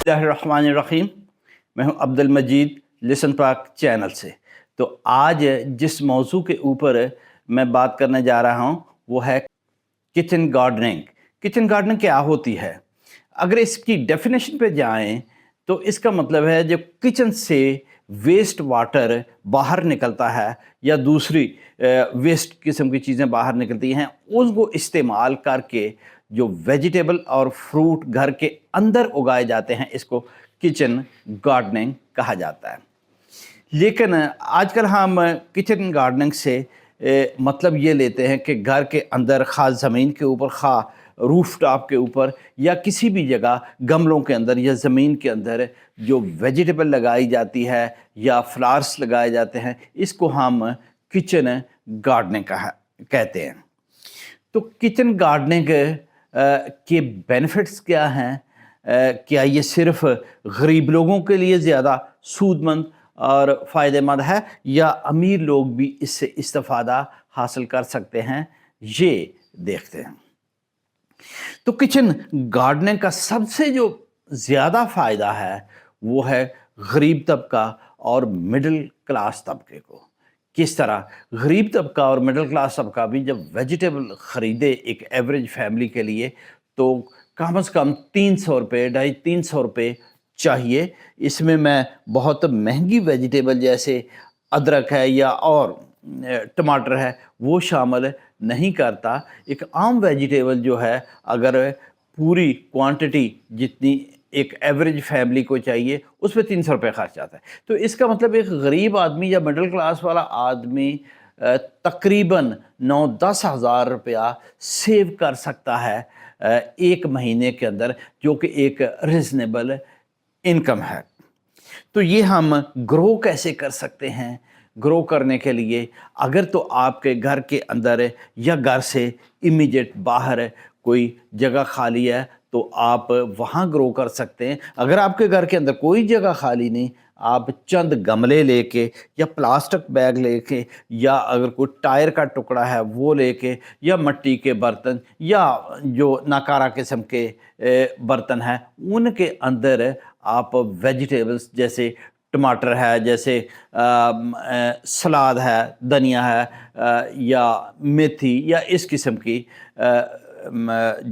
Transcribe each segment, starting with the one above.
बिस्मिल्लाहिर्रहमानिर्रहीम। मैं हूं अब्दुल मजीद लिसन पाक चैनल से। तो आज जिस मौजू के ऊपर मैं बात करने जा रहा हूं वो है किचन गार्डनिंग। किचन गार्डनिंग क्या होती है? अगर इसकी डेफिनेशन पे जाएं तो इसका मतलब है जो किचन से वेस्ट वाटर बाहर निकलता है या दूसरी वेस्ट किस्म की चीज़ें बाहर निकलती हैं, उसको इस्तेमाल करके जो वेजिटेबल और फ्रूट घर के अंदर उगाए जाते हैं, इसको किचन गार्डनिंग कहा जाता है। लेकिन आजकल हम किचन गार्डनिंग से मतलब ये लेते हैं कि घर के अंदर ख़ास ज़मीन के ऊपर, ख़ा रूफ टॉप के ऊपर या किसी भी जगह गमलों के अंदर या ज़मीन के अंदर जो वेजिटेबल लगाई जाती है या फ्लावर्स लगाए जाते हैं, इसको हम किचन गार्डनिंग कहते हैं। तो किचन गार्डनिंग के बेनिफिट्स क्या हैं? क्या ये सिर्फ गरीब लोगों के लिए ज़्यादा सूदमंद और फ़ायदेमंद है या अमीर लोग भी इससे इस्तिफ़ादा हासिल कर सकते हैं? ये देखते हैं। तो किचन गार्डनिंग का सबसे जो ज़्यादा फ़ायदा है वो है गरीब तबका और मिडिल क्लास तबके को। किस तरह? गरीब तबका और मिडिल क्लास तबका भी जब वेजिटेबल ख़रीदे एक एवरेज फैमिली के लिए तो कम से कम 300 रुपये, ढाई 300 रुपये चाहिए। इसमें मैं बहुत महंगी वेजिटेबल जैसे अदरक है या और टमाटर है वो शामिल नहीं करता। एक आम वेजिटेबल जो है, अगर पूरी क्वांटिटी जितनी एक एवरेज फैमिली को चाहिए उस पे 300 रुपये खर्च आता है। तो इसका मतलब एक गरीब आदमी या मिडिल क्लास वाला आदमी तकरीबन 9-10 हज़ार रुपया सेव कर सकता है एक महीने के अंदर, जो कि एक रिजनेबल इनकम है। तो ये हम ग्रो कैसे कर सकते हैं? ग्रो करने के लिए अगर तो आपके घर के अंदर या घर से इमीडिएट बाहर कोई जगह खाली है तो आप वहाँ ग्रो कर सकते हैं। अगर आपके घर के अंदर कोई जगह खाली नहीं, आप चंद गमले लेके या प्लास्टिक बैग लेके या अगर कोई टायर का टुकड़ा है वो लेके या मिट्टी के बर्तन या जो नाकारा किस्म के बर्तन हैं उनके अंदर आप वेजिटेबल्स जैसे टमाटर है, जैसे सलाद है, धनिया है या मेथी या इस किस्म की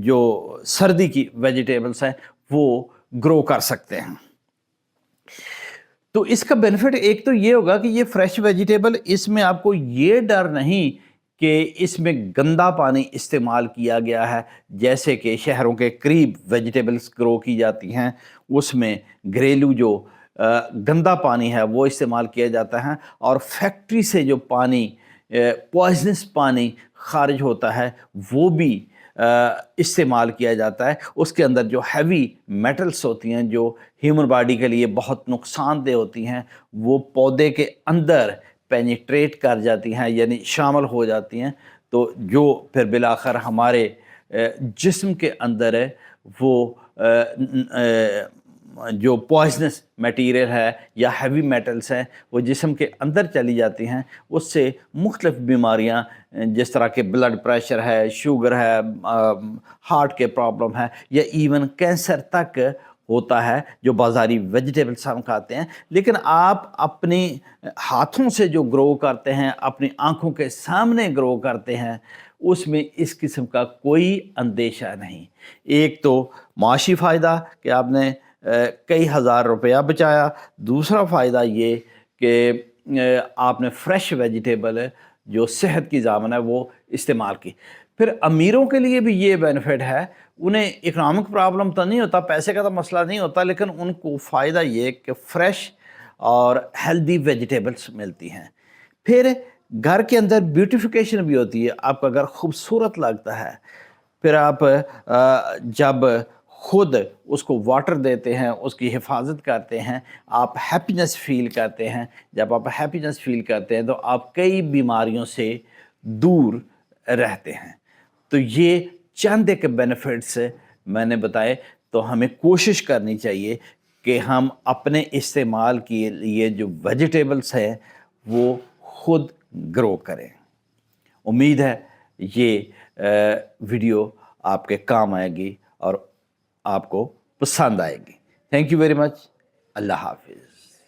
जो सर्दी की वेजिटेबल्स हैं वो ग्रो कर सकते हैं। तो इसका बेनिफिट एक तो ये होगा कि ये फ्रेश वेजिटेबल, इसमें आपको ये डर नहीं कि इसमें गंदा पानी इस्तेमाल किया गया है, जैसे कि शहरों के करीब वेजिटेबल्स ग्रो की जाती हैं उसमें घरेलू जो गंदा पानी है वो इस्तेमाल किया जाता है और फैक्ट्री से जो पानी पॉइजनस पानी खारिज होता है वो भी इस्तेमाल किया जाता है। उसके अंदर जो हैवी मेटल्स होती हैं जो ह्यूमन बॉडी के लिए बहुत नुकसानदेह होती हैं वो पौधे के अंदर पेनिट्रेट कर जाती हैं, यानी शामिल हो जाती हैं, तो जो फिर बिलाखिर हमारे जिस्म के अंदर है वो जो पॉइजनस मटेरियल है या हैवी मेटल्स हैं वो जिस्म के अंदर चली जाती हैं। उससे मुख्तलिफ बीमारियां जिस तरह के ब्लड प्रेशर है, शुगर है, हार्ट के प्रॉब्लम है या इवन कैंसर तक होता है जो बाज़ारी वेजिटेबल्स हम खाते हैं। लेकिन आप अपने हाथों से जो ग्रो करते हैं, अपनी आंखों के सामने ग्रो करते हैं, उसमें इस किस्म का कोई अंदेशा नहीं। एक तो माशी फ़ायदा कि आपने कई हज़ार रुपया बचाया। दूसरा फ़ायदा ये कि आपने फ्रेश वेजिटेबल जो सेहत की ज़ामन है वो इस्तेमाल की। फिर अमीरों के लिए भी ये बेनिफिट है, उन्हें इकनॉमिक प्रॉब्लम तो नहीं होता, पैसे का तो मसला नहीं होता, लेकिन उनको फ़ायदा ये कि फ्रेश और हेल्दी वेजिटेबल्स मिलती हैं। फिर घर के अंदर ब्यूटिफिकेशन भी होती है, आपका घर खूबसूरत लगता है। फिर आप जब खुद उसको वाटर देते हैं, उसकी हिफाजत करते हैं, आप हैप्पीनेस फ़ील करते हैं। जब आप हैप्पीनेस फ़ील करते हैं तो आप कई बीमारियों से दूर रहते हैं। तो ये चंद एक बेनिफिट्स मैंने बताए। तो हमें कोशिश करनी चाहिए कि हम अपने इस्तेमाल के लिए जो वेजिटेबल्स हैं वो खुद ग्रो करें। उम्मीद है ये वीडियो आपके काम आएगी और आपको पसंद आएगी। Thank you very much. اللہ حافظ.